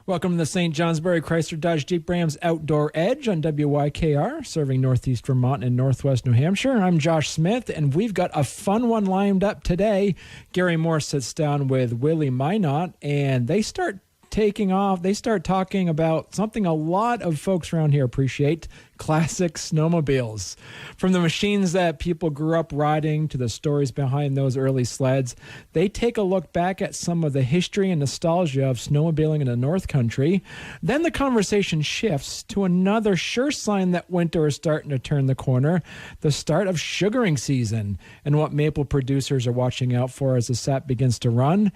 Welcome to the St. Johnsbury Chrysler Dodge Jeep Rams Outdoor Edge on WYKR, serving Northeast Vermont and Northwest New Hampshire. I'm Josh Smith, and we've got a fun one lined up today. Gary Moore sits down with Willy Minot, and they start taking off. They start talking about something a lot of folks around here appreciate: classic snowmobiles. From the machines that people grew up riding to the stories behind those early sleds, they take a look back at some of the history and nostalgia of snowmobiling in the North Country. Then the conversation shifts to another sure sign that winter is starting to turn the corner: the start of sugaring season, and what maple producers are watching out for as the sap begins to run.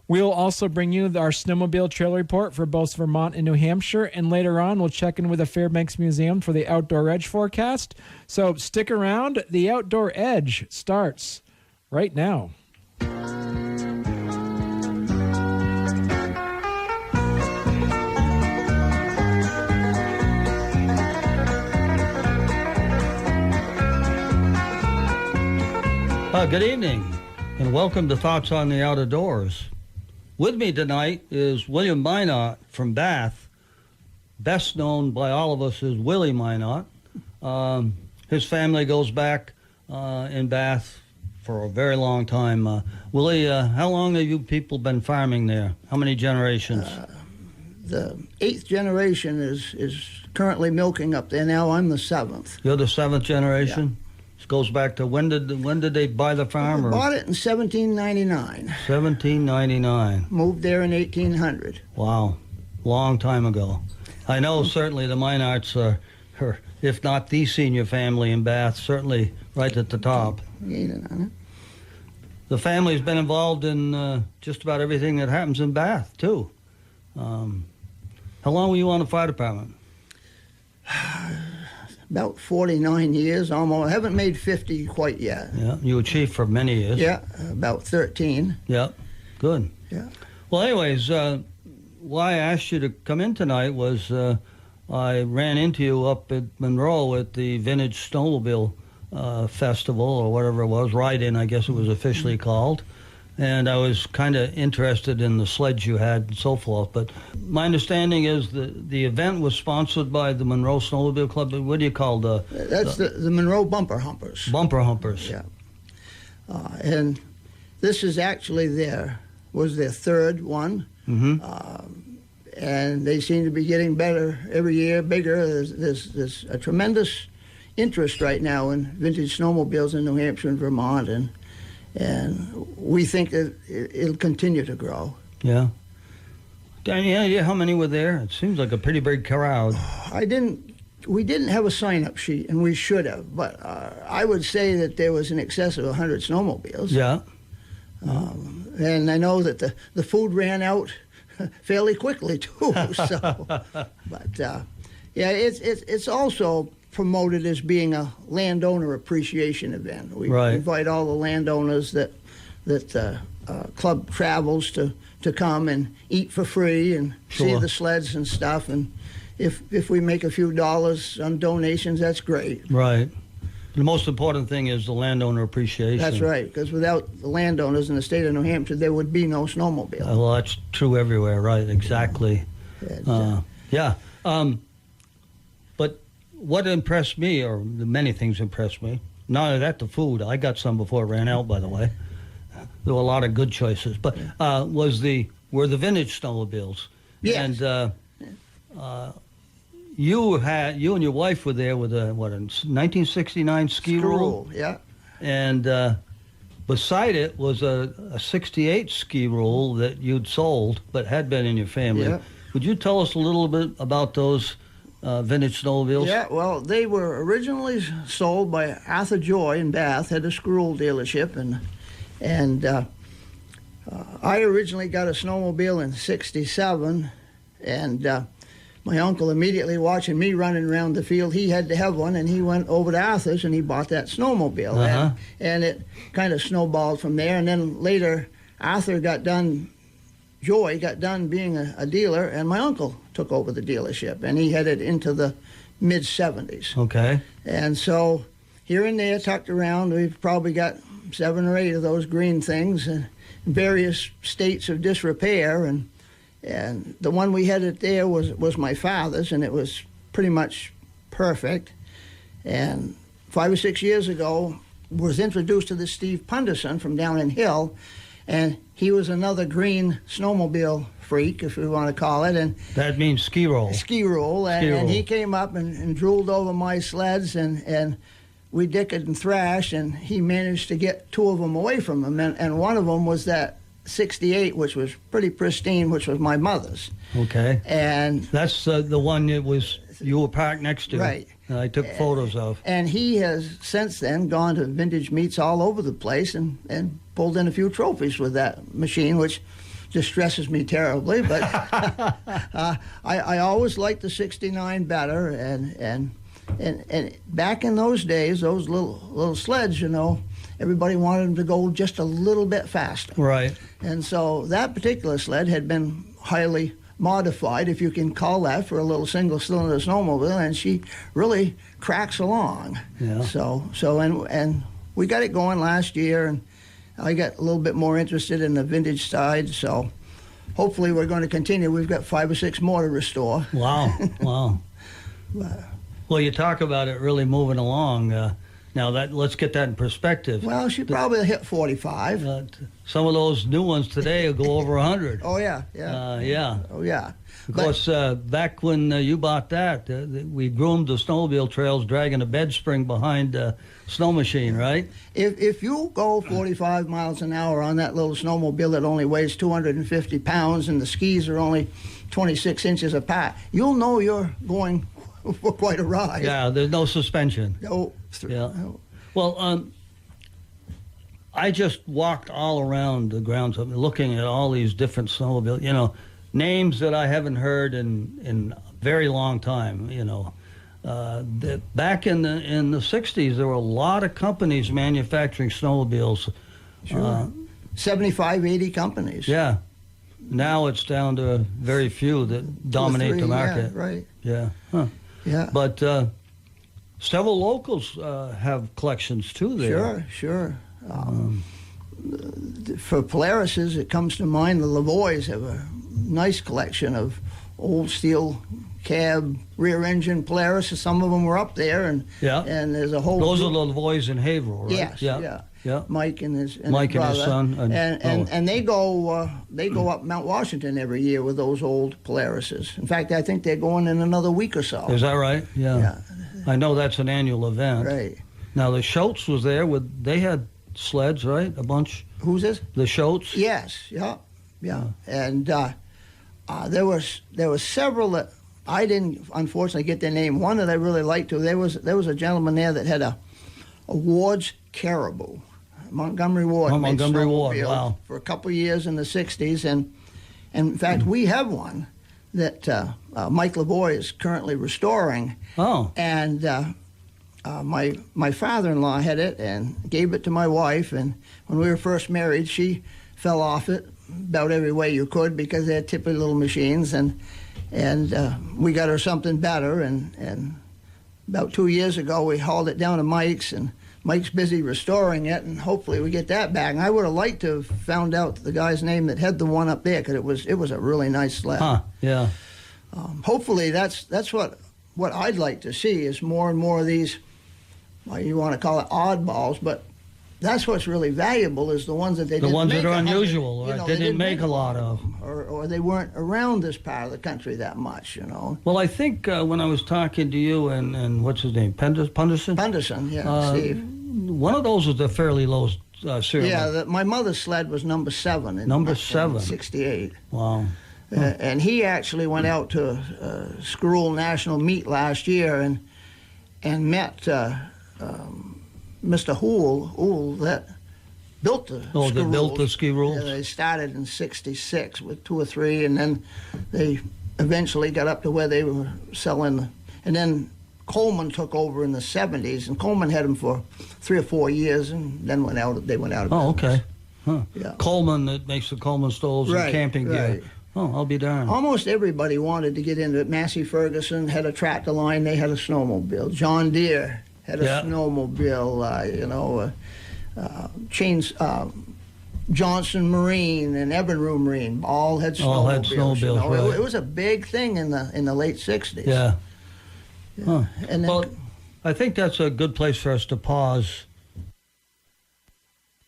We'll also bring you our snowmobile trail report for both Vermont and New Hampshire, and later on we'll check in with the Fairbanks Museum for the Outdoor Edge forecast. So stick around. The Outdoor Edge starts right now. Good evening, and welcome to Thoughts on the Outdoors. With me tonight is William Minot from Bath, best known by all of us as Willy Minot. His family goes back in Bath for a very long time. Willy, how long have you people been farming there? How many generations? The 8th generation is currently milking up there now. I'm the 7th. You're the 7th generation? Yeah. This goes back to when did they buy the farm? We bought it in 1799. 1799. Moved there in 1800. Wow, long time ago. I know certainly the Minots are, if not the senior family in Bath, certainly right at the top. The family's been involved in just about everything that happens in Bath, too. How long were you on the fire department? About 49 years, almost. I haven't made 50 quite yet. Yeah, you were chief for many years. Yeah, about 13. Yeah, good. Yeah. Well, anyways, why I asked you to come in tonight was I ran into you up at Monroe at the Vintage Snowmobile Festival, or whatever it was, ride-in, I guess it was officially called. And I was kind of interested in the sleds you had and so forth. But my understanding is the event was sponsored by the Monroe Snowmobile Club. What do you call That's the Monroe Bumper Humpers. Bumper Humpers. Yeah. And this is actually was their third one. Mm-hmm. And they seem to be getting better every year, bigger. There's a tremendous interest right now in vintage snowmobiles in New Hampshire and Vermont, and we think that it'll continue to grow. Yeah. Any idea how many were there? It seems like a pretty big crowd. We didn't have a sign-up sheet, and we should have, but I would say that there was in excess of 100 snowmobiles. Yeah. And I know that the food ran out fairly quickly, too. So, but, yeah, it's also promoted as being a landowner appreciation event. We invite all the landowners that club travels to come and eat for free and see the sleds and stuff. And if we make a few dollars on donations, that's great. Right. The most important thing is the landowner appreciation. That's right, because without the landowners in the state of New Hampshire, there would be no snowmobile. Well, that's true everywhere, right? Exactly. Yeah. But what impressed me, or many things impressed me, not only that, the food. I got some before it ran out, by the way. There were a lot of good choices, but were the vintage snowmobiles. Yes. And you and your wife were there with a 1969 ski rule. Yeah. And beside it was a 68 ski rule that you'd sold, but had been in your family. Yeah. Would you tell us a little bit about those vintage snowmobiles? Yeah, well, they were originally sold by Arthur Joy in Bath, had a screw dealership, and I originally got a snowmobile in '67, and my uncle immediately watching me running around the field, he had to have one, and he went over to Arthur's and he bought that snowmobile, and it kind of snowballed from there. And then later, Joy got done being a dealer, and my uncle took over the dealership, and he headed into the mid-'70s. Okay. And so here and there, tucked around, we've probably got 7 or 8 of those green things in various states of disrepair, and And the one we had there was my father's, and it was pretty much perfect. And 5 or 6 years ago, was introduced to this Steve Punderson from down in Hill, and he was another green snowmobile freak, if we want to call it. And that means ski roll. Ski roll, and he came up and drooled over my sleds, and we dickered and thrashed, and he managed to get 2 of them away from him, and one of them was that 68, which was pretty pristine, which was my mother's. Okay. And that's the one you were parked next to. Right. I took photos of. And he has since then gone to vintage meets all over the place and pulled in a few trophies with that machine, which distresses me terribly. But I always liked the 69 better. And back in those days, those little sleds, everybody wanted them to go just a little bit faster. Right. And so that particular sled had been highly modified, if you can call that, for a little single-cylinder snowmobile, and she really cracks along. Yeah. So and we got it going last year, and I got a little bit more interested in the vintage side, so hopefully we're going to continue. We've got 5 or 6 more to restore. Wow, wow. Well, you talk about it really moving along. Now, let's get that in perspective. Well, she probably hit 45. Some of those new ones today will go over 100. Oh, yeah. Yeah. Oh, yeah. Of course, back when you bought that, we groomed the snowmobile trails dragging a bed spring behind a snow machine, right? If you go 45 miles an hour on that little snowmobile that only weighs 250 pounds and the skis are only 26 inches apart, you'll know you're going for quite a ride. Yeah, there's no suspension. No. Yeah. Well, I just walked all around the grounds looking at all these different snowmobiles, names that I haven't heard in a very long time, Back in the 60s, there were a lot of companies manufacturing snowmobiles. Sure. 75, 80 companies. Yeah. Now it's down to very few that dominate the market. Yeah, right. Yeah. Huh. Yeah. But several locals have collections too there. Sure. For Polaris's, it comes to mind the Lavoies have a nice collection of old steel cab rear engine Polaris. Some of them were up there, and there's a whole. Those are the Lavoies in Haverhill, right? Yes. Yeah. Mike and his son, and they go up Mount Washington every year with those old Polarises. In fact, I think they're going in another week or so. Is that right? Yeah. I know that's an annual event. Right. Now the Schultz was there they had sleds, right? A bunch. Who's this? The Schultz. Yes. Yeah. And there was several that I didn't unfortunately get their name. One that I really liked too. There was a gentleman there that had a Ward's Caribou. Montgomery Ward. Montgomery Ward, wow. For a couple of years in the 60s. And in fact, we have one that Mike Lavoie is currently restoring. Oh. And my father-in-law had it and gave it to my wife. And when we were first married, she fell off it about every way you could because they're tippy little machines. And we got her something better. And about 2 years ago, we hauled it down to Mike's, and Mike's busy restoring it, and hopefully we get that back. And I would have liked to have found out the guy's name that had the one up there, because it was a really nice sled. Huh, yeah. Hopefully that's what I'd like to see is more and more of these, well, you want to call it oddballs, but that's what's really valuable is the ones that they didn't make. The ones that are unusual, right? They didn't make a lot of. Or they weren't around this part of the country that much, Well, I think when I was talking to you and what's his name, Punderson? Punderson, yeah, Steve. One of those was a fairly low serial. Yeah, my mother's sled was number 7. Number 7. In 68. Wow. And he actually went out to Squirrel National Meet last year and met Mr. Hool that built the Oh, they built the ski rules? Yeah, they started in 66 with 2 or 3, and then they eventually got up to where they were selling. And then Coleman took over in the 70s, and Coleman had them for 3 or 4 years, and then they went out of business. Oh, okay. Huh. Yeah. Coleman that makes the Coleman stoves and camping gear. Oh, I'll be darned. Almost everybody wanted to get into it. Massey Ferguson had a tractor line. They had a snowmobile. John Deere had a snowmobile. Johnson Marine and Evinrude Marine all had snowmobiles. All had snowmobiles, right. It was a big thing in the late 60s. Yeah. Huh. And then, Well, I think that's a good place for us to pause.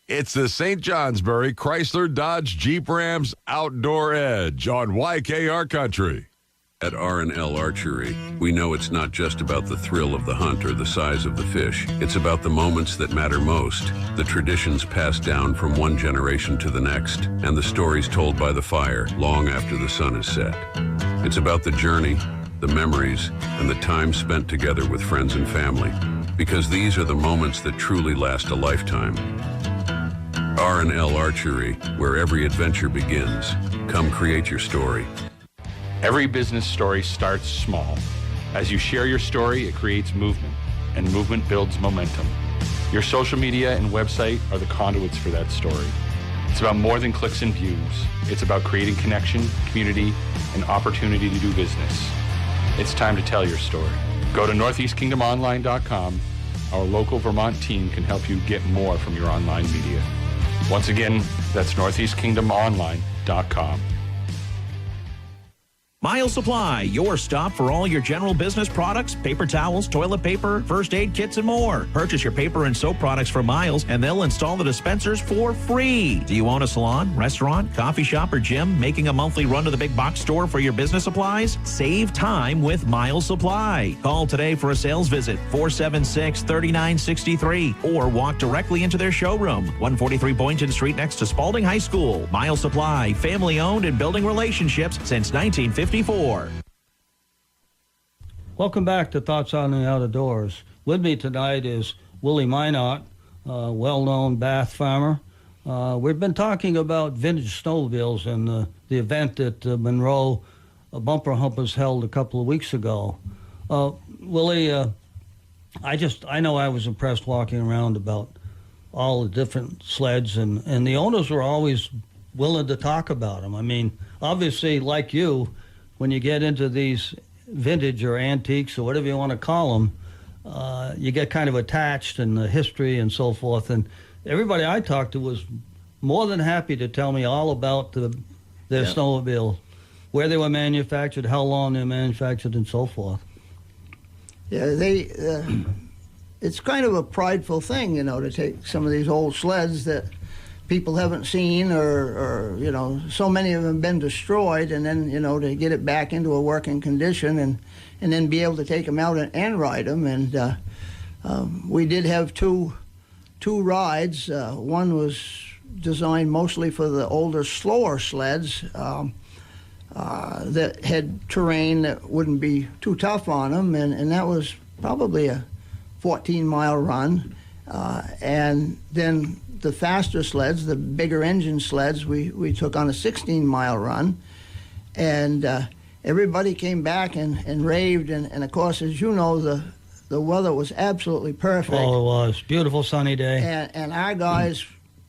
It's the St. Johnsbury Chrysler Dodge Jeep Rams Outdoor Edge on YKR Country. At R&L Archery, we know it's not just about the thrill of the hunt or the size of the fish. It's about the moments that matter most, the traditions passed down from one generation to the next, and the stories told by the fire long after the sun is set. It's about the journey, the memories, and the time spent together with friends and family, because these are the moments that truly last a lifetime. R&L Archery, where every adventure begins. Come create your story. Every business story starts small. As you share your story, it creates movement, and movement builds momentum. Your social media and website are the conduits for that story. It's about more than clicks and views. It's about creating connection, community, and opportunity to do business. It's time to tell your story. Go to northeastkingdomonline.com. Our local Vermont team can help you get more from your online media. Once again, that's northeastkingdomonline.com. Miles Supply, your stop for all your general business products, paper towels, toilet paper, first aid kits, and more. Purchase your paper and soap products from Miles, and they'll install the dispensers for free. Do you own a salon, restaurant, coffee shop, or gym making a monthly run to the big box store for your business supplies? Save time with Miles Supply. Call today for a sales visit, 476-3963, or walk directly into their showroom, 143 Boynton Street next to Spalding High School. Miles Supply, family owned and building relationships since 1954. Welcome back to Thoughts on the Outdoors. With me tonight is Willy Minot, a well-known Bath farmer. We've been talking about vintage snowmobiles and the event at Monroe Bumper Humpers held a couple of weeks ago. Willy, I know I was impressed walking around about all the different sleds, and the owners were always willing to talk about them. I mean, obviously, like you, when you get into these vintage or antiques or whatever you want to call them, you get kind of attached in the history and so forth. And everybody I talked to was more than happy to tell me all about their snowmobile, where they were manufactured, how long they were manufactured, and so forth. yeah, it's kind of a prideful thing, to take some of these old sleds that people haven't seen, or so many of them have been destroyed, and then to get it back into a working condition, and then be able to take them out and ride them. And we did have two rides. One was designed mostly for the older, slower sleds that had terrain that wouldn't be too tough on them, and that was probably a 14-mile run. And then the faster sleds, the bigger engine sleds, we took on a 16-mile run. And everybody came back and raved. And of course, as you know, the weather was absolutely perfect. Oh, it was. Beautiful sunny day. And our guys,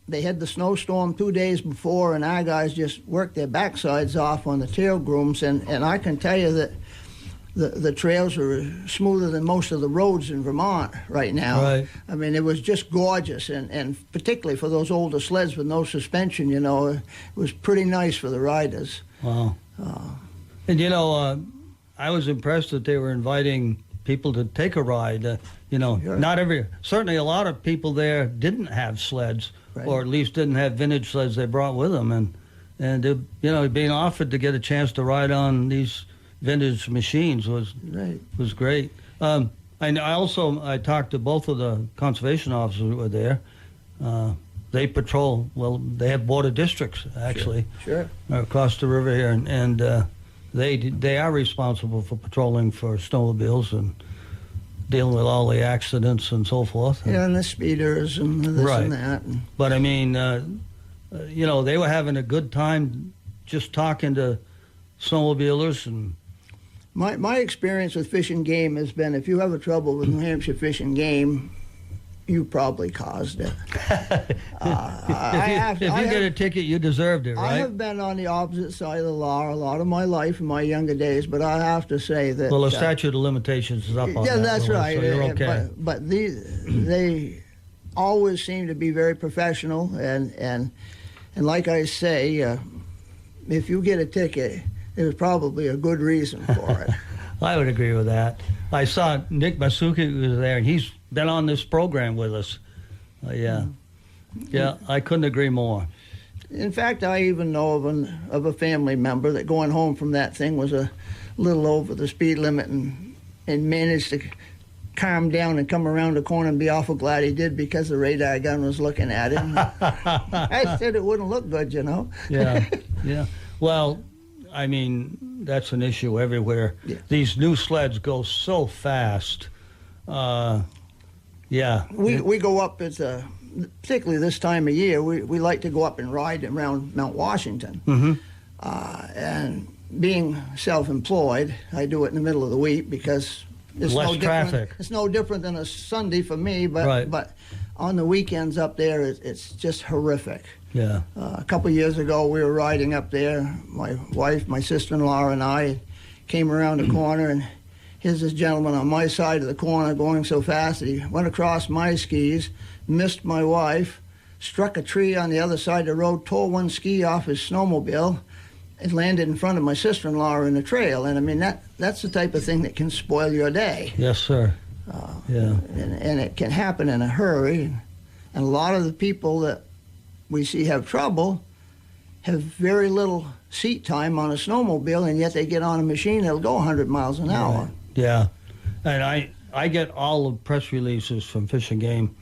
they had the snowstorm 2 days before, and our guys just worked their backsides off on the tail grooms. And I can tell you that the trails are smoother than most of the roads in Vermont right now. Right. I mean, it was just gorgeous, and particularly for those older sleds with no suspension, it was pretty nice for the riders. Wow. And I was impressed that they were inviting people to take a ride. Sure. Certainly a lot of people there didn't have sleds, Right. or at least didn't have vintage sleds they brought with them, and being offered to get a chance to ride on these vintage machines was great. I talked to both of the conservation officers who were there. They patrol, they have border districts, actually. Sure. Across the river here, and they are responsible for patrolling for snowmobiles and dealing with all the accidents and so forth. Yeah, and the speeders and this Right. and that. But I mean, they were having a good time just talking to snowmobilers. And My experience with Fish and Game has been, if you have a trouble with New Hampshire Fish and Game, you probably caused it. if you get a ticket, you deserved it, right? I have been on the opposite side of the law a lot of my life in my younger days, but I have to say that... Well, the statute of limitations is up on that. Yeah, that's Willy, right. So you're okay. But they always seem to be very professional, and And like I say, if you get a ticket, there's probably a good reason for it. I would agree with that. I saw Nick Masuki was there, and he's been on this program with us. Yeah, I couldn't agree more. In fact, I even know of a family member that going home from that thing was a little over the speed limit and managed to calm down and come around the corner and be awful glad he did because the radar gun was looking at him. I said it wouldn't look good, you know. Yeah. Well, I mean, that's an issue everywhere. Yeah. These new sleds go so fast. Yeah. We go up, particularly this time of year, we like to go up and ride around Mount Washington. Mm-hmm. And being self-employed, I do it in the middle of the week because it's Less no different. traffic. It's no different than a Sunday for me, but Right. but on the weekends up there, it's just horrific. Yeah. A couple years ago, we were riding up there. My wife, my sister-in-law, and I came around the corner, and here's this gentleman on my side of the corner going so fast that he went across my skis, missed my wife, struck a tree on the other side of the road, tore one ski off his snowmobile, and landed in front of my sister-in-law in the trail. And I mean, that's the type of thing that can spoil your day. Yes, sir. Yeah. And it can happen in a hurry. And a lot of the people that we see have trouble have very little seat time on a snowmobile, and yet they get on a machine that'll go 100 miles an hour. Right. Yeah. And I get all the press releases from Fish and Game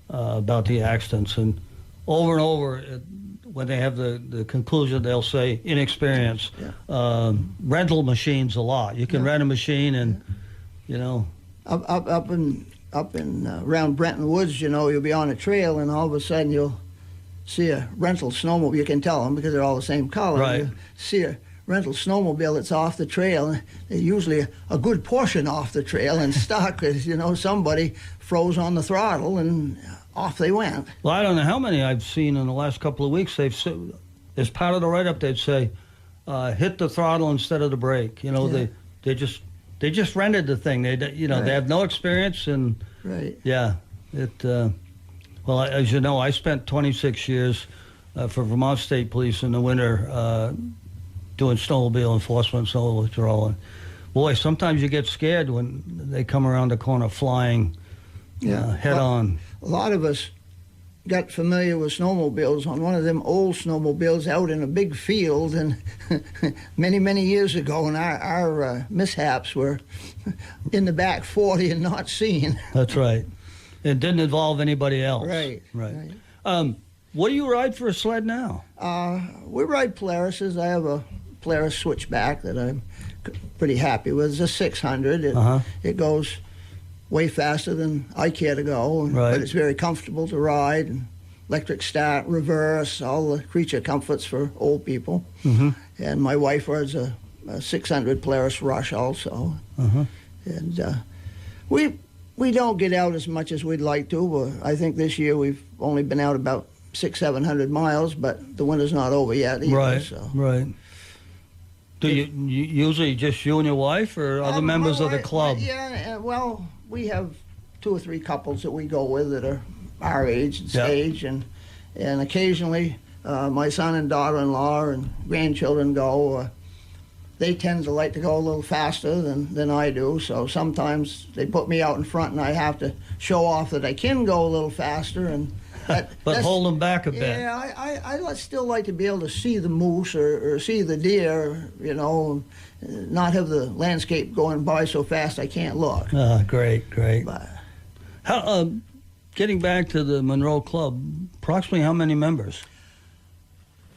about the accidents, and over, when they have the conclusion, they'll say inexperience. Yeah. Rental machines a lot. You can rent a machine, and you know. Up in around Brenton Woods, you know, you'll be on a trail, and all of a sudden you'll see a rental snowmobile. You can tell them because they're all the same color. Right. You see a rental snowmobile that's off the trail, and they're usually a good portion off the trail and stuck because, you know, somebody froze on the throttle and off they went. Well, I don't know how many I've seen in the last couple of weeks. They've as part of the write-up, they'd say, hit the throttle instead of the brake. You know, Yeah. they just rented the thing. They Right. they have no experience, and Right. yeah, well, as you know, I spent 26 years for Vermont State Police in the winter doing snowmobile enforcement, snow patrol. And boy, sometimes you get scared when they come around the corner flying head on. A lot of us got familiar with snowmobiles on one of them old snowmobiles out in a big field, and many years ago, and our mishaps were in the back 40 and not seen. That's right. It didn't involve anybody else. Right. What do you ride for a sled now? We ride Polaris's. I have a Polaris switchback that I'm pretty happy with. It's a 600. It goes way faster than I care to go, but it's very comfortable to ride. And electric start, reverse, all the creature comforts for old people. Mm-hmm. And my wife rides a 600 Polaris Rush also. And we don't get out as much as we'd like to. I think this year we've only been out about 600-700 miles, but the winter's not over yet either. Right. So. Right. Do you usually just you and your wife, or other members of the club? Yeah. Well, we have 2 or 3 couples that we go with that are our age and stage, and occasionally my son and daughter-in-law and grandchildren go. They tend to like to go a little faster than I do, so sometimes they put me out in front, and I have to show off that I can go a little faster, and but hold them back a bit. Yeah, I still like to be able to see the moose or see the deer, you know, not have the landscape going by so fast I can't look. Great. But, How, getting back to the Monroe Club, approximately how many members?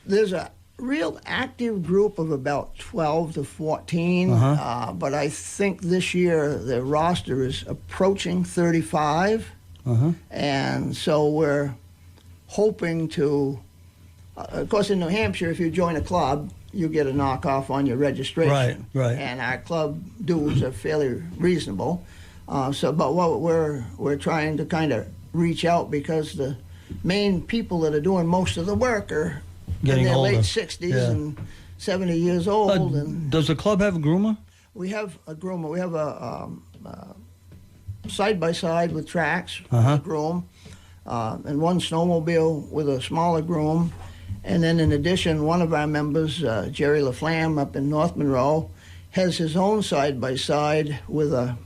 there's a real active group of about 12 to 14, but I think this year the roster is approaching 35. And so we're hoping to, of course, in New Hampshire, if you join a club, you get a knockoff on your registration. Right. And our club dues are fairly reasonable. But what we're trying to kind of reach out, because the main people that are doing most of the work are Getting in their older. late 60s and 70 years old. And Does the club have a groomer? we have a groomer. We have a side-by-side with tracks, a groom, and one snowmobile with a smaller groom, And then in addition, one of our members, Jerry LaFlamme up in North Monroe, has his own side-by-side with a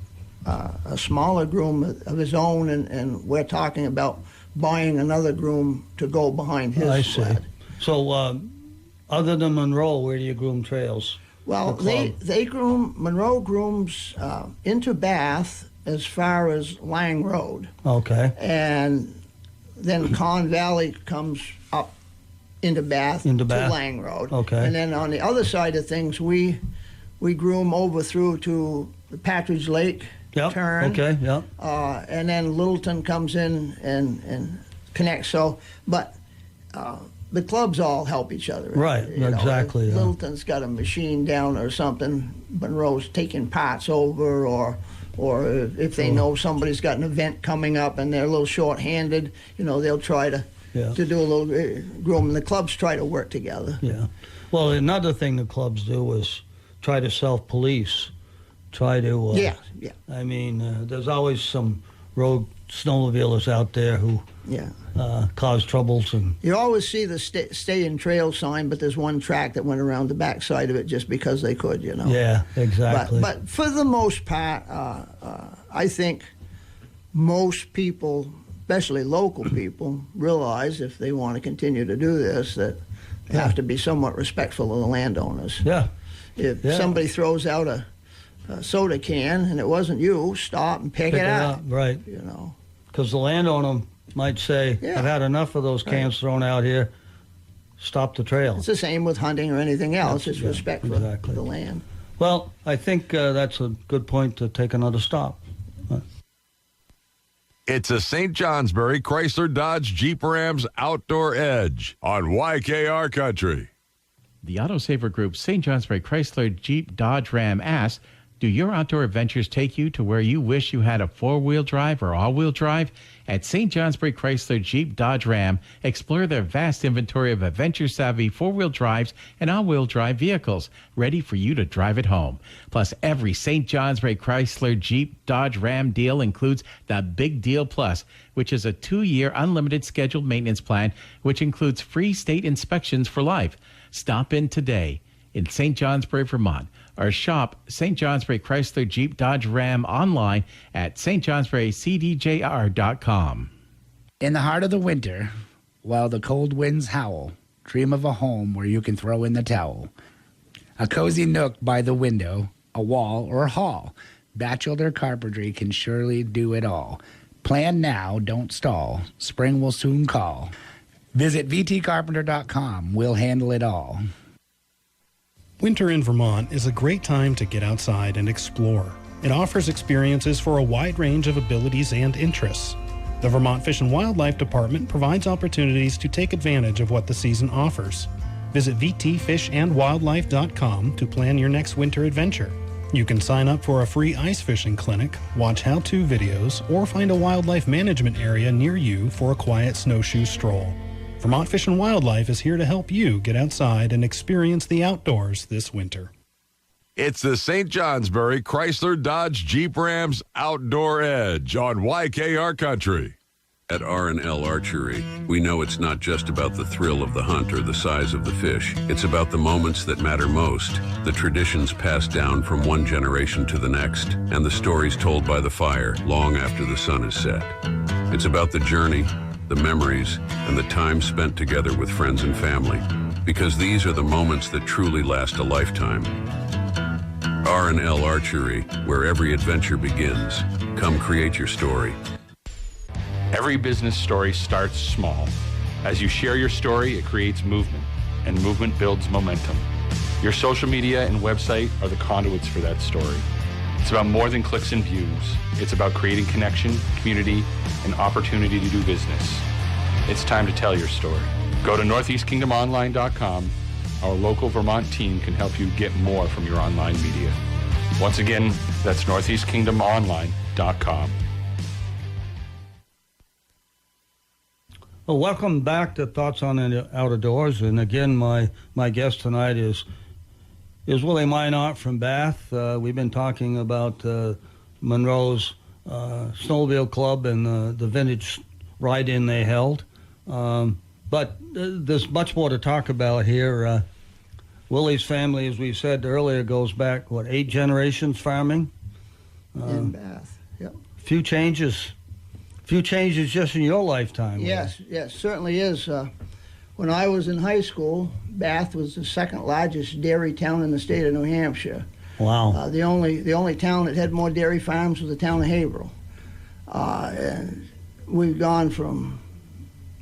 smaller groom of his own, and we're talking about buying another groom to go behind his I see. sled. So, other than Monroe, where do you groom trails? Well, The club. Monroe grooms into Bath as far as Lang Road, Okay. and then Con Valley comes up into Bath Into to Bath. Lang Road. Okay. And then on the other side of things, we groom over through to the Patridge Lake Yep. turn. Okay. Yep. And then Littleton comes in and connects. So, but the clubs all help each other. Right, You know, exactly, if yeah. Littleton's got a machine down or something, Monroe's taking parts over, or if they know somebody's got an event coming up and they're a little short-handed, they'll try to do a little grooming. The clubs try to work together. Yeah. Well, another thing the clubs do is try to self-police. Try to. Yeah. I mean, there's always some road snowmobilers out there who Yeah. cause troubles, and You always see the stay in trail sign, but there's one track that went around the back side of it just because they could, yeah, exactly. But for the most part, I think most people, especially local people, realize if they want to continue to do this that they have to be somewhat respectful of the landowners. Yeah. If Yeah. somebody throws out a soda can and it wasn't you, stop and pick it up. Right. Because the landowner might say, Yeah. I've had enough of those cans thrown out here. Stop the trail. It's the same with hunting or anything else. It's Yeah, respect for exactly. the land. Well, I think that's a good point to take another stop. It's a St. Johnsbury Chrysler Dodge Jeep Rams Outdoor Edge on YKR Country. The Autosaver Group St. Johnsbury Chrysler Jeep Dodge Ram asks, do your outdoor adventures take you to where you wish you had a four-wheel drive or all-wheel drive? At St. Johnsbury Chrysler Jeep Dodge Ram, explore their vast inventory of adventure-savvy four-wheel drives and all-wheel drive vehicles ready for you to drive at home. Plus, every St. Johnsbury Chrysler Jeep Dodge Ram deal includes the Big Deal Plus, which is a 2-year unlimited scheduled maintenance plan, which includes free state inspections for life. Stop in today in St. Johnsbury, Vermont, or shop St. Johnsbury Chrysler Jeep Dodge Ram online at stjohnsburycdjr.com. In the heart of the winter, while the cold winds howl, dream of a home where you can throw in the towel. A cozy nook by the window, a wall, or a hall. Bachelor carpentry can surely do it all. Plan now, don't stall. Spring will soon call. Visit vtcarpenter.com. We'll handle it all. Winter in Vermont is a great time to get outside and explore. It offers experiences for a wide range of abilities and interests. The Vermont Fish and Wildlife Department provides opportunities to take advantage of what the season offers. Visit vtfishandwildlife.com to plan your next winter adventure. You can sign up for a free ice fishing clinic, watch how-to videos, or find a wildlife management area near you for a quiet snowshoe stroll. Vermont Fish and Wildlife is here to help you get outside and experience the outdoors this winter. It's the St. Johnsbury Chrysler Dodge Jeep Rams Outdoor Edge on YKR Country. At R&L Archery, we know it's not just about the thrill of the hunt or the size of the fish. It's about the moments that matter most, the traditions passed down from one generation to the next, and the stories told by the fire long after the sun is set. It's about the journey, the memories, and the time spent together with friends and family, because these are the moments that truly last a lifetime. R&L Archery, where every adventure begins. Come create your story. Every business story starts small. As you share your story, it creates movement, and movement builds momentum. Your social media and website are the conduits for that story. It's about more than clicks and views. It's about creating connection, community, and opportunity to do business. It's time to tell your story. Go to northeastkingdomonline.com. Our local Vermont team can help you get more from your online media. Once again, that's northeastkingdomonline.com. Well, welcome back to Thoughts on the Out of Doors. And again, my guest tonight is Willy Minot from Bath. We've been talking about Monroe's Snowmobile Club and the vintage ride-in they held. But there's much more to talk about here. Willy's family, as we said earlier, goes back, 8 generations farming? In Bath, yep. Few changes just in your lifetime. Yes, certainly is. When I was in high school, Bath was the second largest dairy town in the state of New Hampshire. Wow. The only town that had more dairy farms was the town of Haverhill. And we've gone from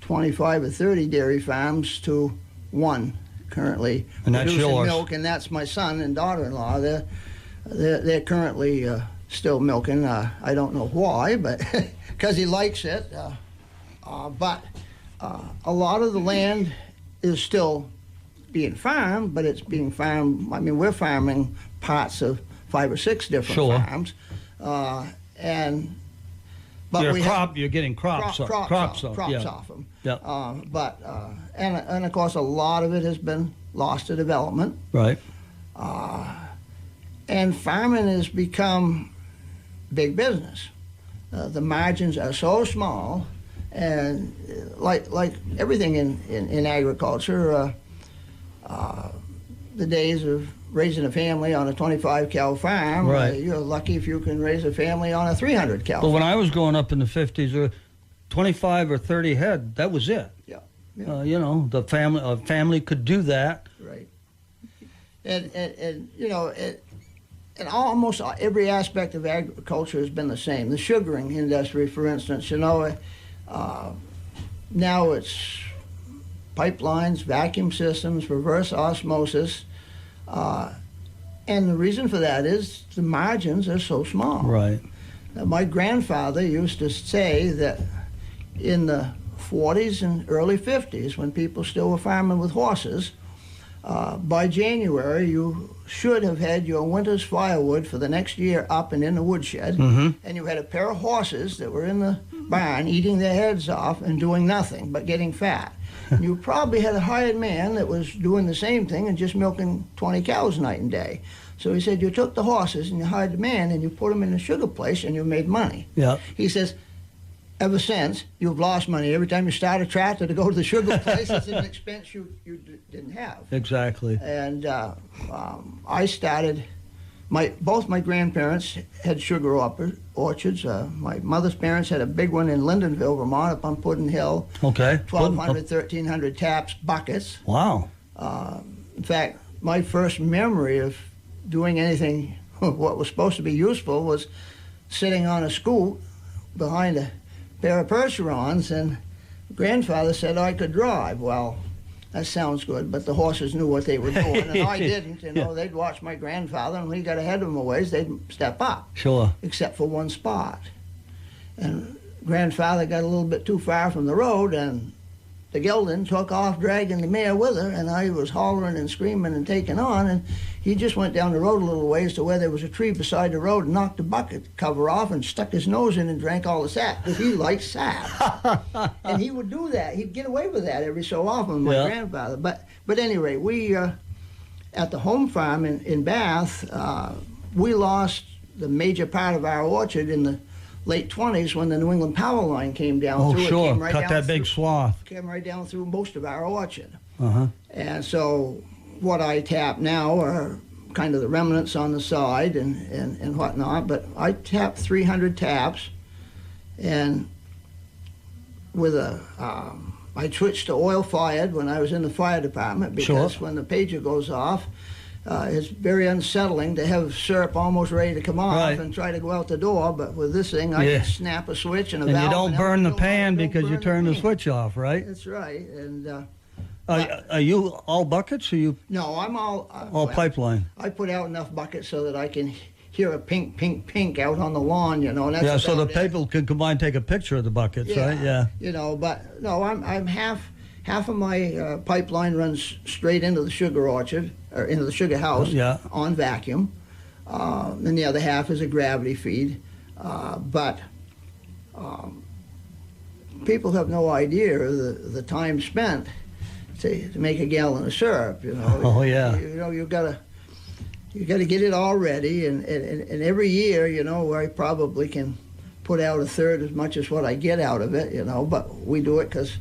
25 or 30 dairy farms to 1 currently. And that's producing yours. milk, and that's my son and daughter-in-law. They're currently still milking. I don't know why, but because he likes it. But a lot of the land is still being farmed, but it's being farmed. I mean, we're farming parts of 5 or 6 different farms, but you're getting crops off them. Yep. And of course, a lot of it has been lost to development. Right. And farming has become big business. The margins are so small, and like everything in agriculture, the days of raising a family on a 25-cow farm, right. You're lucky if you can raise a family on a 300-cow farm. When I was growing up in the 50s, 25 or 30 head, that was it. Yeah. The family could do that. Right. And almost every aspect of agriculture has been the same. The sugaring industry, for instance, now it's pipelines, vacuum systems, reverse osmosis, and the reason for that is the margins are so small. Right. My grandfather used to say that in the 40s and early 50s, when people still were farming with horses, by January you should have had your winter's firewood for the next year up and in the woodshed, and you had a pair of horses that were in the barn eating their heads off and doing nothing but getting fat. You probably had a hired man that was doing the same thing and just milking 20 cows night and day. So he said, you took the horses and you hired the man and you put them in the sugar place and you made money. Yeah. He says, ever since, you've lost money. Every time you start a tractor to go to the sugar place, it's an expense you didn't have. Exactly. And I started, both my grandparents had sugar orchards. My mother's parents had a big one in Lindenville, Vermont, up on Puddin Hill. Okay. 1,200, 1,300 taps, buckets. Wow. In fact, my first memory of doing anything what was supposed to be useful was sitting on a scoot behind a pair of Percherons, and grandfather said I could drive. Well, that sounds good, but the horses knew what they were doing, and I didn't. They'd watch my grandfather, and when he got ahead of them a ways, they'd step up. Sure. Except for one spot. And grandfather got a little bit too far from the road, and the gelding took off dragging the mare with her, and I was hollering and screaming and taking on, and he just went down the road a little ways to where there was a tree beside the road and knocked the bucket cover off and stuck his nose in and drank all the sap, because he liked sap. And he would do that. He'd get away with that every so often, my grandfather. But anyway, we, at the home farm in Bath, we lost the major part of our orchard in the late 20s when the New England power line came down through. Sure. It came right Cut down that big swath. Came right down through most of our orchard. Uh-huh. And so what I tap now are kind of the remnants on the side and whatnot, but I tap 300 taps, and with I switched to oil-fired when I was in the fire department, because when the pager goes off, it's very unsettling to have syrup almost ready to come off and try to go out the door, but with this thing, I can snap a switch and a valve. And you don't burn the pan because you turn the switch off, right? That's right. And are you all buckets, or you? No, I'm all pipeline. I put out enough buckets so that I can hear a pink, pink, pink out on the lawn, And that's so the people can come by and take a picture of the buckets, right? Yeah. But no, I'm half of my pipeline runs straight into the sugar orchard, or into the sugar house on vacuum. And the other half is a gravity feed. But people have no idea the time spent to make a gallon of syrup, Oh, yeah. You gotta get it all ready, and every year, I probably can put out a third as much as what I get out of it, but we do it because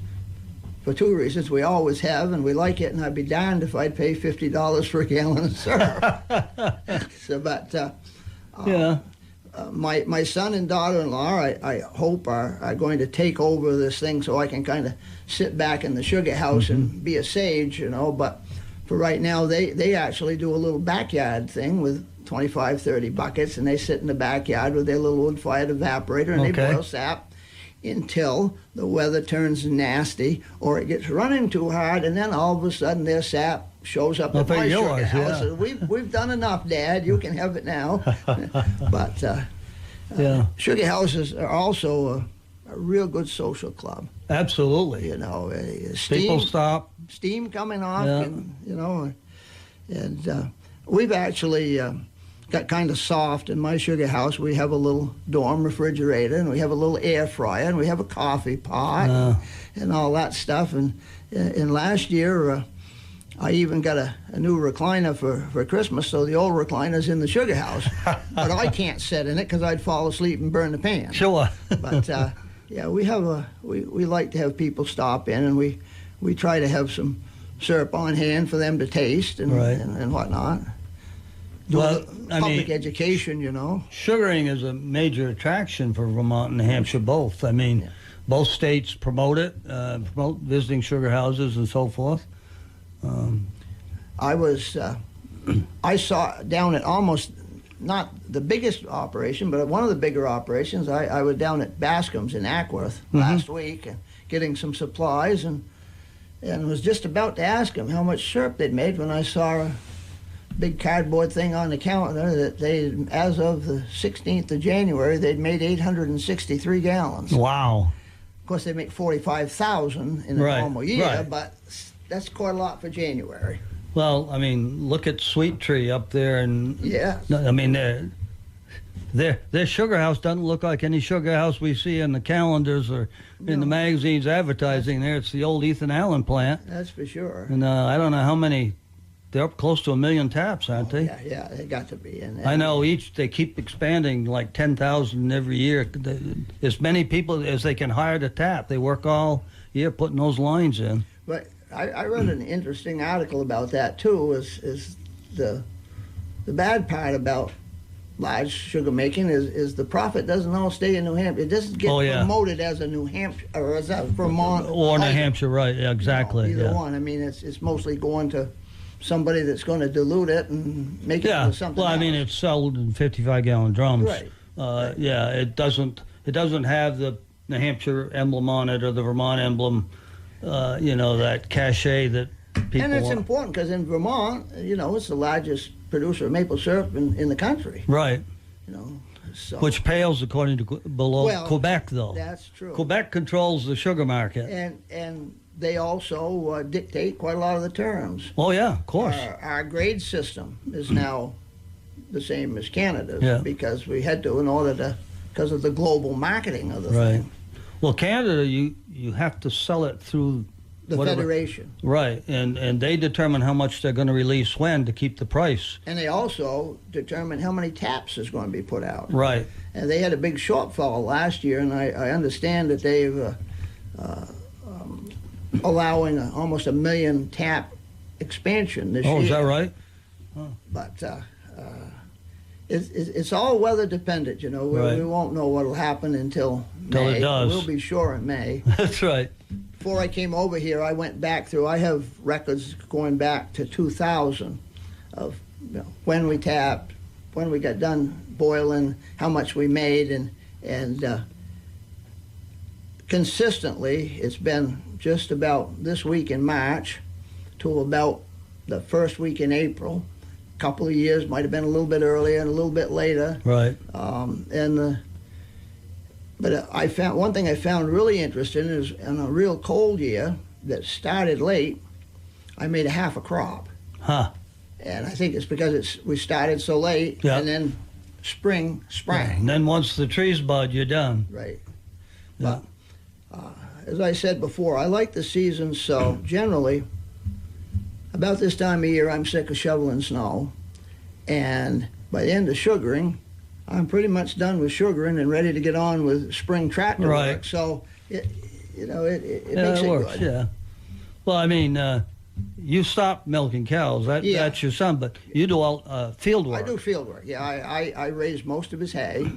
for two reasons. We always have, and we like it, and I'd be darned if I'd pay $50 for a gallon of syrup. My son and daughter-in-law, I hope, are going to take over this thing so I can kind of sit back in the sugar house and be a sage, but for right now, they actually do a little backyard thing with 25, 30 buckets, and they sit in the backyard with their little wood-fired evaporator, and they boil sap until the weather turns nasty or it gets running too hard, and then all of a sudden their sap shows up at my sugar house. And we've done enough, Dad. You can have it now. But sugar houses are also a real good social club. Absolutely. People stop. Steam coming off, and we've actually got kind of soft in my sugar house. We have a little dorm refrigerator, and we have a little air fryer, and we have a coffee pot, and all that stuff. And last year, I even got a new recliner for Christmas, so the old recliner's in the sugar house. But I can't sit in it because I'd fall asleep and burn the pan. Sure. But we like to have people stop in, and we try to have some syrup on hand for them to taste and whatnot. Public education, Sugaring is a major attraction for Vermont and New Hampshire both. Both states promote it, promote visiting sugar houses and so forth. I saw down at almost, not the biggest operation, but one of the bigger operations, I was down at Bascom's in Ackworth last week and getting some supplies and was just about to ask them how much syrup they'd made when I saw a big cardboard thing on the counter that they, as of the 16th of January, they'd made 863 gallons. Wow. Of course, they make 45,000 in a normal year, but that's quite a lot for January. Well, look at Sweet Tree up there, and their sugar house doesn't look like any sugar house we see in the calendars or in the magazines advertising. There, it's the old Ethan Allen plant. That's for sure. And I don't know how many. They're up close to 1 million taps, aren't they? Yeah, they got to be. I know they keep expanding like 10,000 every year. As many people as they can hire to tap. They work all year putting those lines in. But I read an interesting article about that too. Is the bad part about large sugar making is the profit doesn't all stay in New Hampshire. It doesn't get promoted as a New Hampshire or as a Vermont or New Hampshire, right? Yeah, exactly. Either one. It's mostly going to somebody that's going to dilute it and make it into something else. It's sold in 55-gallon drums. Right. It doesn't have the New Hampshire emblem on it or the Vermont emblem. That cachet that people and it's want. important because in Vermont, it's the largest producer of maple syrup in the country. Right. So. Which pales according to Quebec, though. That's true. Quebec controls the sugar market. And they also dictate quite a lot of the terms. Oh, yeah, of course. Our grade system is now the same as Canada's because we had to because of the global marketing of the thing. Well, Canada, you have to sell it through the federation. Right, and they determine how much they're going to release when to keep the price. And they also determine how many taps is going to be put out. Right. And they had a big shortfall last year, and I understand that they've allowing almost 1 million tap expansion this year. Oh, is that right? Oh. But it's all weather dependent, We won't know what will happen until May. It does. We'll be sure in May. That's right. Before I came over here, I went back through. I have records going back to 2000 of when we tapped, when we got done boiling, how much we made, and consistently, it's been just about this week in March to about the first week in April. A couple of years might have been a little bit earlier and a little bit later. Right. But I found one thing I found really interesting is in a real cold year that started late, I made a half a crop. Huh. And I think it's because we started so late, and then spring sprang. And then once the trees bud, you're done. Right. Yeah. But as I said before, I like the season, so generally, about this time of year, I'm sick of shoveling snow. And by the end of sugaring, I'm pretty much done with sugaring and ready to get on with spring tractor work. So, it makes it works, good. Yeah. Well, I mean, you stopped milking cows. That's your son, but you do all field work. I do field work. Yeah, I raise most of his hay.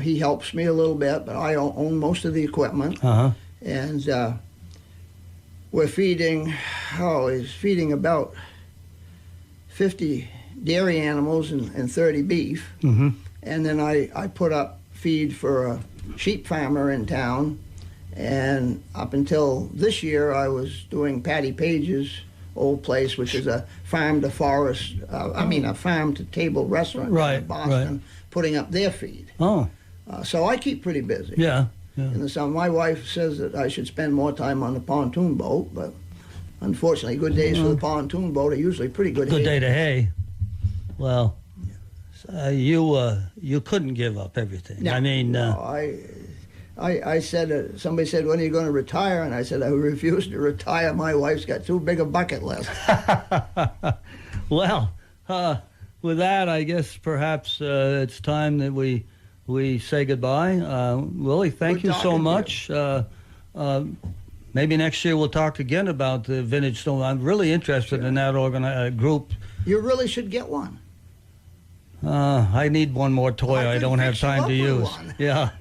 He helps me a little bit, but I own most of the equipment. And we're feeding. He's feeding about 50 dairy animals and 30 beef. Mm-hmm. And then I put up feed for a sheep farmer in town. And up until this year, I was doing Patty Page's old place, which is a farm to forest, a farm to table restaurant in Boston, putting up their feed. Oh. So I keep pretty busy. Yeah. In the summer, my wife says that I should spend more time on the pontoon boat, but unfortunately, good days for the pontoon boat are usually pretty good. Good day to hay. Well, you couldn't give up everything. No, I mean, I said, somebody said, when are you going to retire? And I said, I refuse to retire. My wife's got too big a bucket list. Well, with that, I guess perhaps it's time that we say goodbye. Willie, thank you so much. Maybe next year we'll talk again about the vintage snow. I'm really interested in that group. You really should get one. I need one more toy I don't have time to use. Yeah.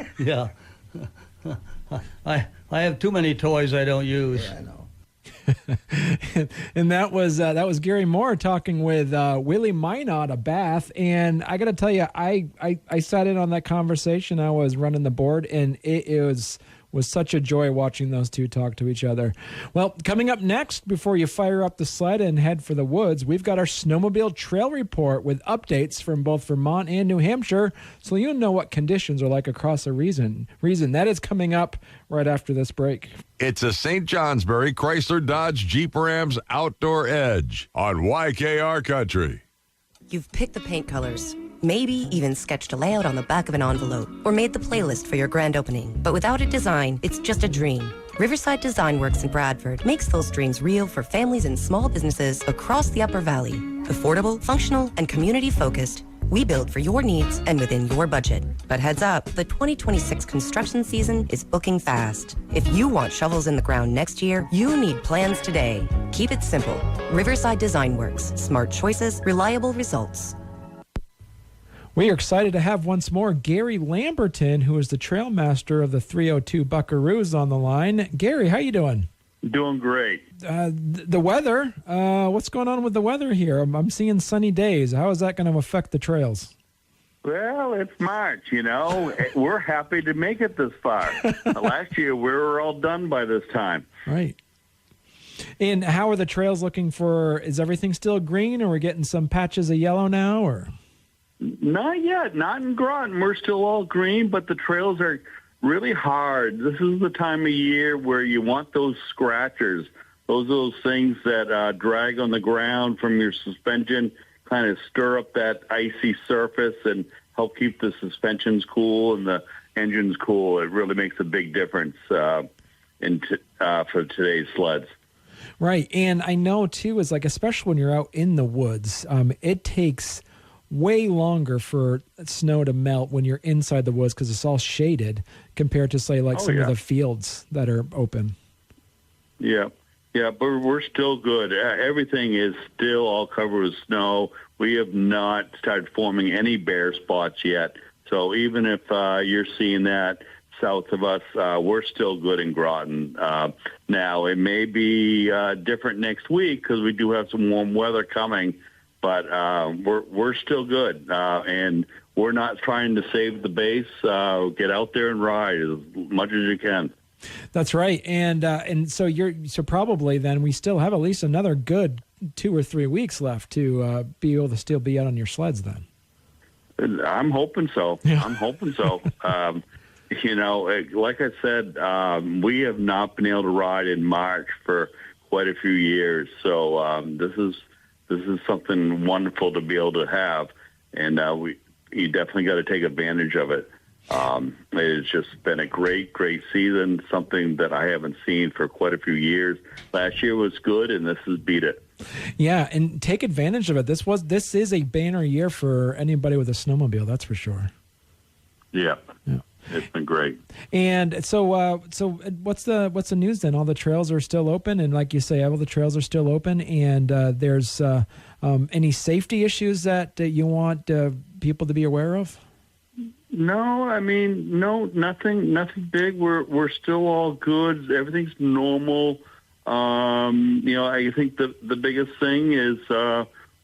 I have too many toys I don't use. Yeah, I know. And that was Gary Moore talking with Willy Minot of Bath. And I got to tell you, I sat in on that conversation. I was running the board, and it was such a joy watching those two talk to each other. Well, coming up next, before you fire up the sled and head for the woods, we've got our Snowmobile Trail Report with updates from both Vermont and New Hampshire, so you'll know what conditions are like across the region. That is coming up right after this break. It's a St. Johnsbury Chrysler Dodge Jeep Rams Outdoor Edge on YKR Country. You've picked the paint colors, maybe even sketched a layout on the back of an envelope, or made the playlist for your grand opening. But without a design, it's just a dream. Riverside Design Works in Bradford makes those dreams real for families and small businesses across the Upper Valley. Affordable, functional, and community-focused, we build for your needs and within your budget. But heads up, the 2026 construction season is booking fast. If you want shovels in the ground next year, you need plans today. Keep it simple. Riverside Design Works. Smart choices, reliable results. We are excited to have once more Gary Lamberton, who is the trail master of the 302 Buckaroos, on the line. Gary, how you doing? Doing great. The weather, what's going on with the weather here? I'm seeing sunny days. How is that going to affect the trails? Well, it's March, We're happy to make it this far. Last year, we were all done by this time. Right. And how are the trails looking is everything still green, or we're getting some patches of yellow now, or? Not yet. Not in Groton. We're still all green, but the trails are really hard. This is the time of year where you want those scratchers, those things that drag on the ground from your suspension, kind of stir up that icy surface and help keep the suspensions cool and the engines cool. It really makes a big difference for today's sleds. Right. And I know, too, is like, especially when you're out in the woods, it takes way longer for snow to melt when you're inside the woods because it's all shaded compared to, say, like some of the fields that are open. Yeah, but we're still good. Everything is still all covered with snow. We have not started forming any bare spots yet. So even if you're seeing that south of us, we're still good in Groton. Now, it may be different next week because we do have some warm weather coming. But we're still good, and we're not trying to save the base. Get out there and ride as much as you can. That's right, and so probably then we still have at least another good 2 or 3 weeks left to be able to still be out on your sleds. Then I'm hoping so. Yeah. I'm hoping so. Like I said, we have not been able to ride in March for quite a few years, so this is something wonderful to be able to have, and you definitely got to take advantage of it. It's just been a great season, something that I haven't seen for quite a few years. Last year was good, and this has beat it. Yeah, and take advantage of it. This is a banner year for anybody with a snowmobile, that's for sure. Yeah. It's been great. And so what's the news then? All the trails are still open, and like you say, all the trails are still open. And there's any safety issues that you want people to be aware of? No, I mean, no, nothing big. We're still all good. Everything's normal. I think the biggest thing is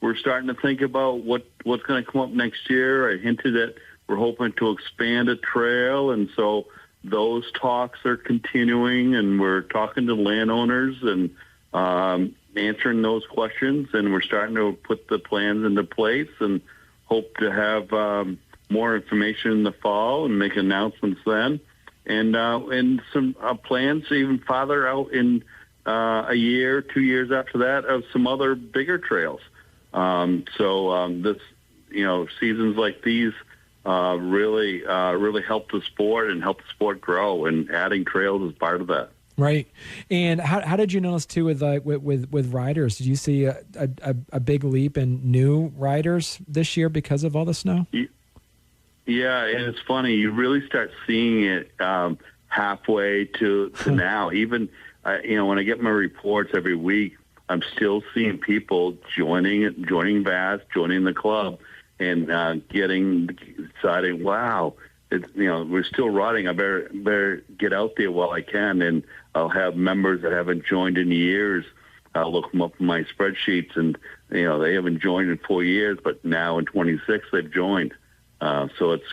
we're starting to think about what's going to come up next year. I hinted that we're hoping to expand a trail, and so those talks are continuing, and we're talking to landowners and answering those questions, and we're starting to put the plans into place and hope to have more information in the fall and make announcements then, and some plans even farther out in a year, 2 years after that of some other bigger trails. This, seasons like these really help the sport and help the sport grow, and adding trails is part of that. Right. And how did you notice too with riders? Did you see a big leap in new riders this year because of all the snow? Yeah, and it's funny. You really start seeing it halfway to now. Even when I get my reports every week, I'm still seeing people joining VAS, joining the club, and deciding, wow, we're still riding. I better get out there while I can, and I'll have members that haven't joined in years. I'll look them up in my spreadsheets, and they haven't joined in 4 years, but now in 26 they've joined. So it's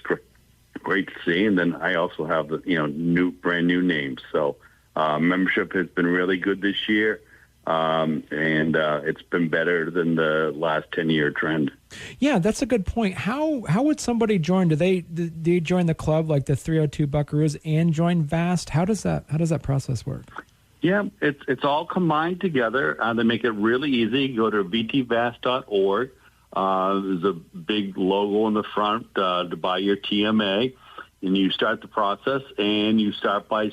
great to see. And then I also have the brand new names. So membership has been really good this year, and it's been better than the last 10-year trend. Yeah, that's a good point. How would somebody join? Do they join the club like the 302 Buckaroos and join VAST? How does that process work? Yeah, it's all combined together. They make it really easy. Go to vtvast.org. There's a big logo in the front to buy your TMA, and you start the process, and you start by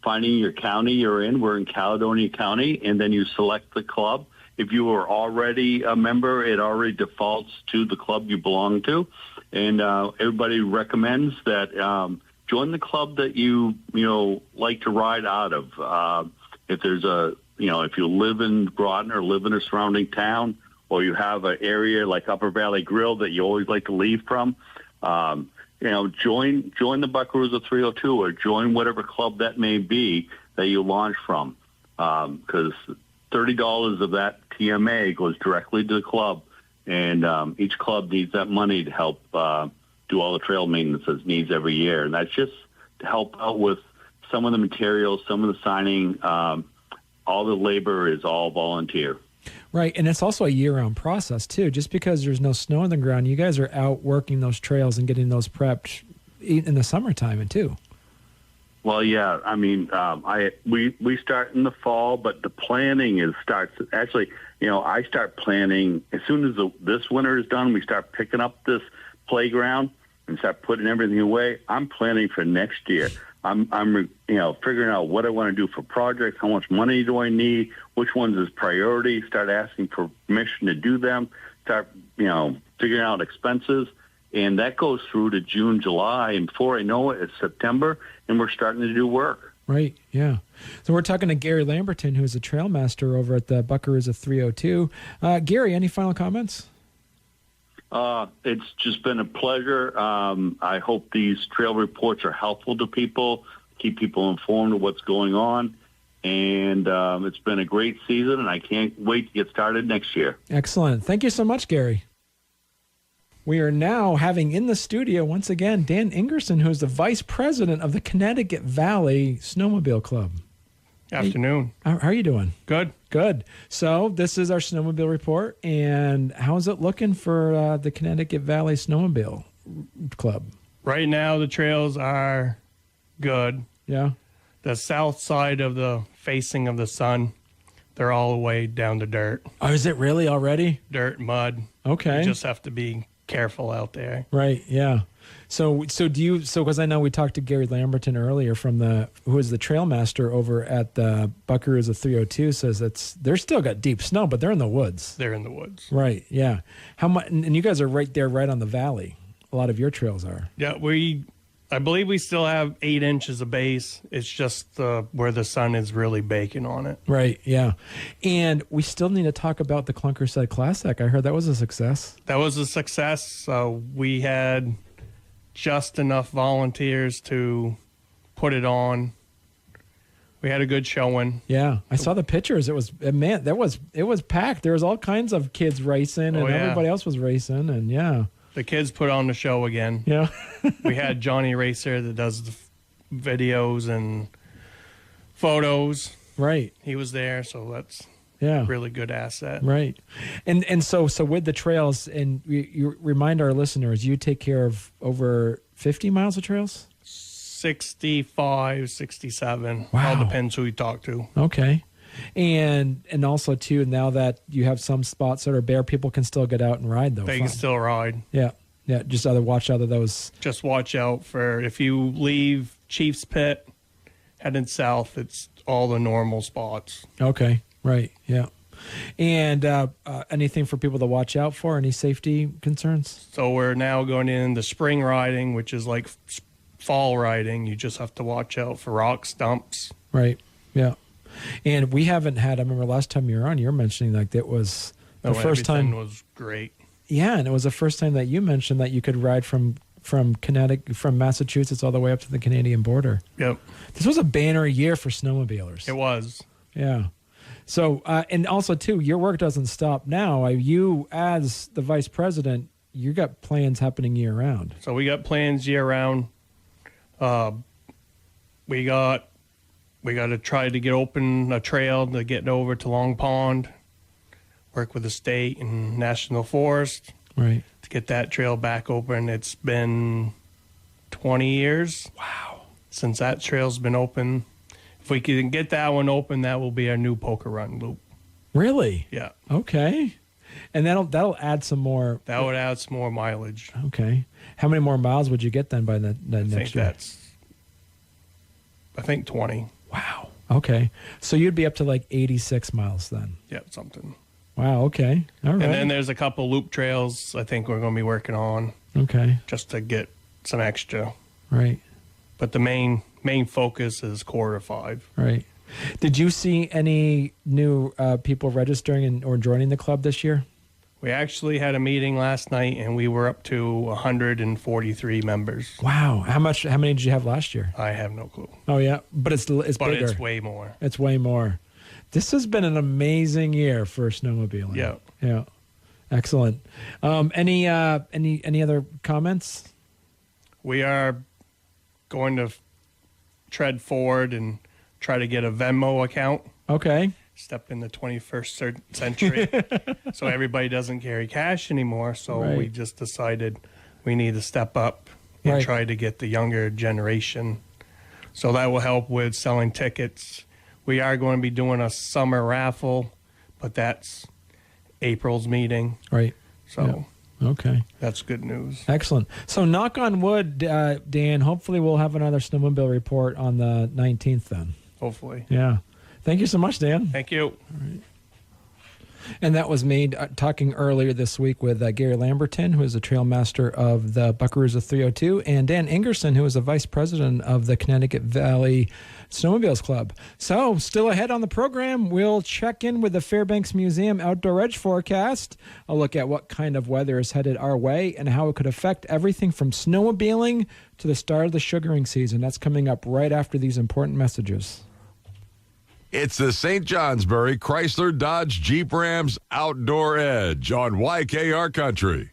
finding your county you're in. We're in Caledonia County, and then you select the club. If you are already a member, it already defaults to the club you belong to, and everybody recommends that join the club that you like to ride out of. If there's if you live in Groton or live in a surrounding town, or you have an area like Upper Valley Grill that you always like to leave from, join the Buckaroos of 302, or join whatever club that may be that you launch from, because $30 of that TMA goes directly to the club, and each club needs that money to help do all the trail maintenance it needs every year, and that's just to help out with some of the materials, some of the signing. All the labor is all volunteer. Right, and it's also a year-round process, too. Just because there's no snow on the ground, you guys are out working those trails and getting those prepped in the summertime, too. Well, yeah, I mean, we start in the fall, but the planning starts. Actually, I start planning as soon as this winter is done. We start picking up this playground and start putting everything away. I'm planning for next year. I'm figuring out what I want to do for projects, how much money do I need, which ones is priority, start asking for permission to do them, start, figuring out expenses. And that goes through to June, July, and before I know it, it's September, and we're starting to do work. Right, yeah. So we're talking to Gary Lamberton, who's a trail master over at the Buckaroos of 302. Gary, any final comments? It's just been a pleasure. I hope these trail reports are helpful to people, keep people informed of what's going on. And it's been a great season, and I can't wait to get started next year. Excellent. Thank you so much, Gary. We are now having in the studio, once again, Dan Ingerson, who's the vice president of the Connecticut Valley Snowmobile Club. Afternoon. How are you doing? Good. Good. So this is our snowmobile report, and how's it looking for the Connecticut Valley Snowmobile Club? Right now, the trails are good. Yeah. The south side of the facing of the sun, they're all the way down to dirt. Oh, is it really already? Dirt, mud. Okay. You just have to be careful out there. Right. Yeah. So because I know we talked to Gary Lamberton earlier who is the trail master over at the Buckaroos of 302, says they're still got deep snow, but they're in the woods. They're in the woods. Right. Yeah. How much? And you guys are right there, right on the valley. A lot of your trails are. Yeah. We I believe we still have 8 inches of base. It's just where the sun is really baking on it. Right, yeah. And we still need to talk about the Clunker Sled Classic. I heard that was a success. That was a success. We had just enough volunteers to put it on. We had a good showing. Yeah, I saw the pictures. It was packed. There was all kinds of kids racing, and everybody else was racing, and yeah. The kids put on the show again. Yeah. We had Johnny Racer that does the videos and photos. Right. He was there, so that's really good asset. Right. And so with the trails, and you remind our listeners, you take care of over 50 miles of trails? 65, 67. Wow. All depends who you talk to. Okay. And also too, now that you have some spots that are bare, people can still get out and ride though. They can still ride. Yeah. Just watch out of those. Just watch out for if you leave Chief's Pit heading south. It's all the normal spots. Okay. Right. Yeah. And anything for people to watch out for? Any safety concerns? So we're now going into spring riding, which is like fall riding. You just have to watch out for rock stumps. Right. Yeah. And we haven't had, I remember last time you were on, you were mentioning like it was the first time. Was great. Yeah. And it was the first time that you mentioned that you could ride from Massachusetts all the way up to the Canadian border. Yep. This was a banner year for snowmobilers. It was. Yeah. So, and also too, your work doesn't stop now. You as the vice president, you got plans happening year round. So we got plans year round. We got to try to get open a trail to get over to Long Pond, work with the state and National Forest. Right. To get that trail back open. It's been 20 years. Wow. Since that trail's been open. If we can get that one open, that will be our new Poker Run loop. Really? Yeah. Okay. And that'll add some more. That would add some more mileage. Okay. How many more miles would you get then by the next year? I think 20. Wow. Okay. So you'd be up to like 86 miles then. Yeah, something. Wow. Okay. All right. And then there's a couple loop trails I think we're going to be working on. Okay. Just to get some extra. Right. But the main focus is quarter 5. Right. Did you see any new people registering or joining the club this year? We actually had a meeting last night, and we were up to 143 members. Wow. How many did you have last year? I have no clue. Oh, yeah. But it's bigger. But it's way more. It's way more. This has been an amazing year for snowmobiling. Yeah. Yeah. Excellent. Any other comments? We are going to tread forward and try to get a Venmo account. Okay. Step in the 21st century. So everybody doesn't carry cash anymore. So we just decided we need to step up and try to get the younger generation. So that will help with selling tickets. We are going to be doing a summer raffle, but that's April's meeting. Right. So okay. That's good news. Excellent. So knock on wood, Dan, hopefully we'll have another Snowmobile report on the 19th then. Hopefully. Yeah. Thank you so much, Dan. Thank you. All right. And that was made talking earlier this week with Gary Lamberton, who is the trail master of the Buckaroos of 302, and Dan Ingerson, who is the vice president of the Connecticut Valley Snowmobiles Club. So, still ahead on the program, we'll check in with the Fairbanks Museum Outdoor Edge forecast. I'll look at what kind of weather is headed our way and how it could affect everything from snowmobiling to the start of the sugaring season. That's coming up right after these important messages. It's the St. Johnsbury Chrysler Dodge Jeep Rams Outdoor Edge on YKR Country.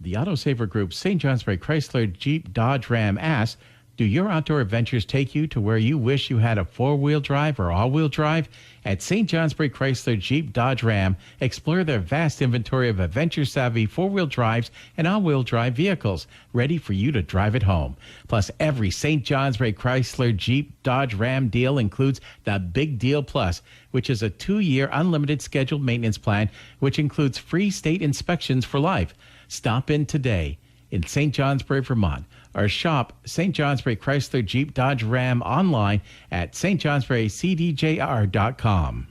The Autosaver Group's St. Johnsbury Chrysler Jeep Dodge Ram asks, do your outdoor adventures take you to where you wish you had a four-wheel drive or all-wheel drive? At St. Johnsbury Chrysler Jeep Dodge Ram, explore their vast inventory of adventure-savvy four-wheel drives and all-wheel drive vehicles, ready for you to drive at home. Plus, every St. Johnsbury Chrysler Jeep Dodge Ram deal includes the Big Deal Plus, which is a 2-year unlimited scheduled maintenance plan, which includes free state inspections for life. Stop in today in St. Johnsbury, Vermont, or shop St. Johnsbury Chrysler Jeep Dodge Ram online at stjohnsburycdjr.com.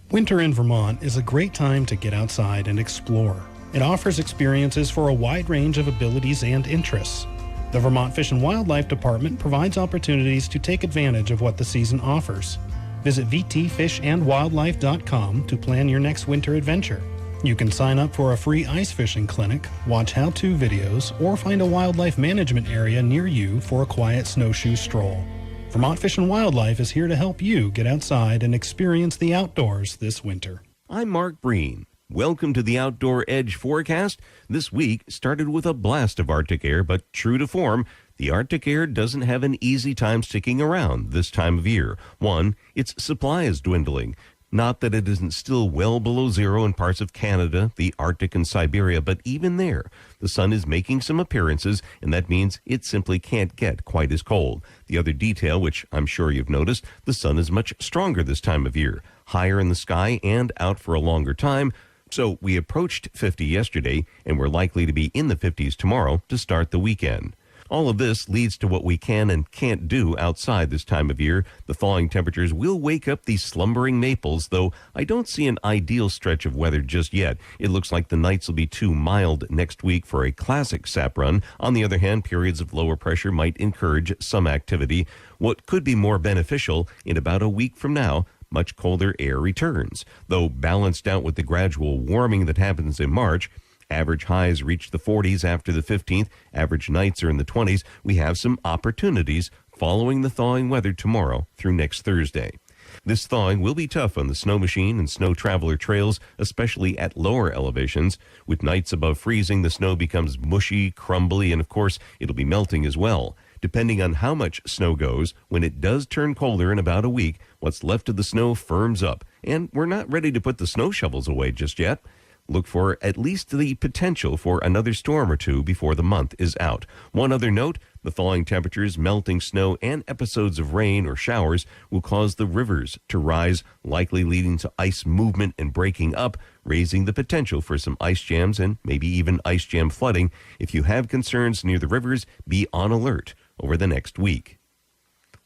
Winter in Vermont is a great time to get outside and explore. It offers experiences for a wide range of abilities and interests. The Vermont Fish and Wildlife Department provides opportunities to take advantage of what the season offers. Visit vtfishandwildlife.com to plan your next winter adventure. You can sign up for a free ice fishing clinic, watch how-to videos, or find a wildlife management area near you for a quiet snowshoe stroll. Vermont Fish and Wildlife is here to help you get outside and experience the outdoors this winter. I'm Mark Breen. Welcome to the Outdoor Edge forecast. This week started with a blast of Arctic air, but true to form, the Arctic air doesn't have an easy time sticking around this time of year. One, its supply is dwindling. Not that it isn't still well below zero in parts of Canada, the Arctic, and Siberia, but even there, the sun is making some appearances, and that means it simply can't get quite as cold. The other detail, which I'm sure you've noticed, the sun is much stronger this time of year, higher in the sky and out for a longer time. So we approached 50 yesterday, and we're likely to be in the 50s tomorrow to start the weekend. All of this leads to what we can and can't do outside this time of year. The thawing temperatures will wake up these slumbering maples, though I don't see an ideal stretch of weather just yet. It looks like the nights will be too mild next week for a classic sap run. On the other hand, periods of lower pressure might encourage some activity. What could be more beneficial, in about a week from now, much colder air returns, though balanced out with the gradual warming that happens in March. Average highs reach the 40s after the 15th. Average nights are in the 20s. We have some opportunities following the thawing weather tomorrow through next Thursday. This thawing will be tough on the snow machine and snow traveler trails, especially at lower elevations. With nights above freezing, the snow becomes mushy, crumbly, and of course, it'll be melting as well. Depending on how much snow goes, when it does turn colder in about a week, what's left of the snow firms up. And we're not ready to put the snow shovels away just yet. Look for at least the potential for another storm or two before the month is out. One other note, the thawing temperatures, melting snow, and episodes of rain or showers will cause the rivers to rise, likely leading to ice movement and breaking up, raising the potential for some ice jams and maybe even ice jam flooding. If you have concerns near the rivers, be on alert over the next week.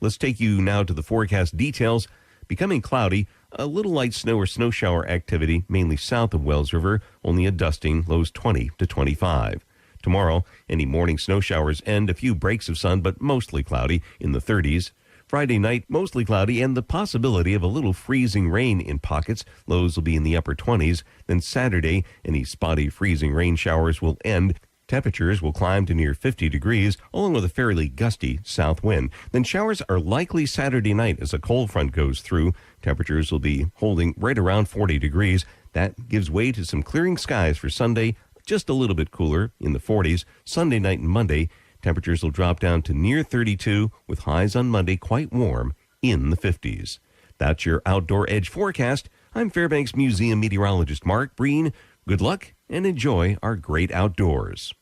Let's take you now to the forecast details. Becoming cloudy, a little light snow or snow shower activity, mainly south of Wells River, only a dusting, lows 20 to 25. Tomorrow, any morning snow showers end, a few breaks of sun, but mostly cloudy in the 30s. Friday night, mostly cloudy and the possibility of a little freezing rain in pockets. Lows will be in the upper 20s. Then Saturday, any spotty freezing rain showers will end. Temperatures will climb to near 50 degrees, along with a fairly gusty south wind. Then showers are likely Saturday night as a cold front goes through. Temperatures will be holding right around 40 degrees. That gives way to some clearing skies for Sunday, just a little bit cooler in the 40s. Sunday night and Monday, temperatures will drop down to near 32, with highs on Monday quite warm in the 50s. That's your Outdoor Edge forecast. I'm Fairbanks Museum meteorologist Mark Breen. Good luck and enjoy our great outdoors.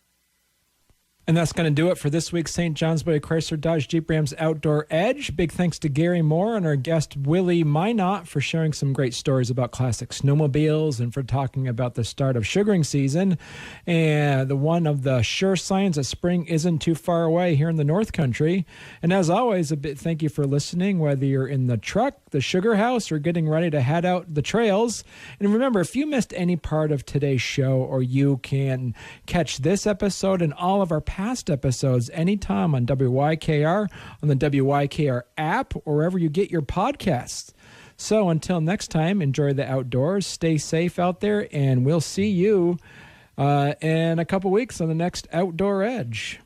And that's going to do it for this week's St. Johnsbury Chrysler Dodge Jeep Rams Outdoor Edge. Big thanks to Gary Moore and our guest Willy Minot for sharing some great stories about classic snowmobiles and for talking about the start of sugaring season and the one of the sure signs that spring isn't too far away here in the North Country. And as always, a big thank you for listening, whether you're in the truck, the sugar house, or getting ready to head out the trails. And remember, if you missed any part of today's show, or you can catch this episode and all of our past episodes anytime on WYKR, on the WYKR app, or wherever you get your podcasts. So until next time, enjoy the outdoors, stay safe out there, and we'll see you in a couple weeks on the next Outdoor Edge.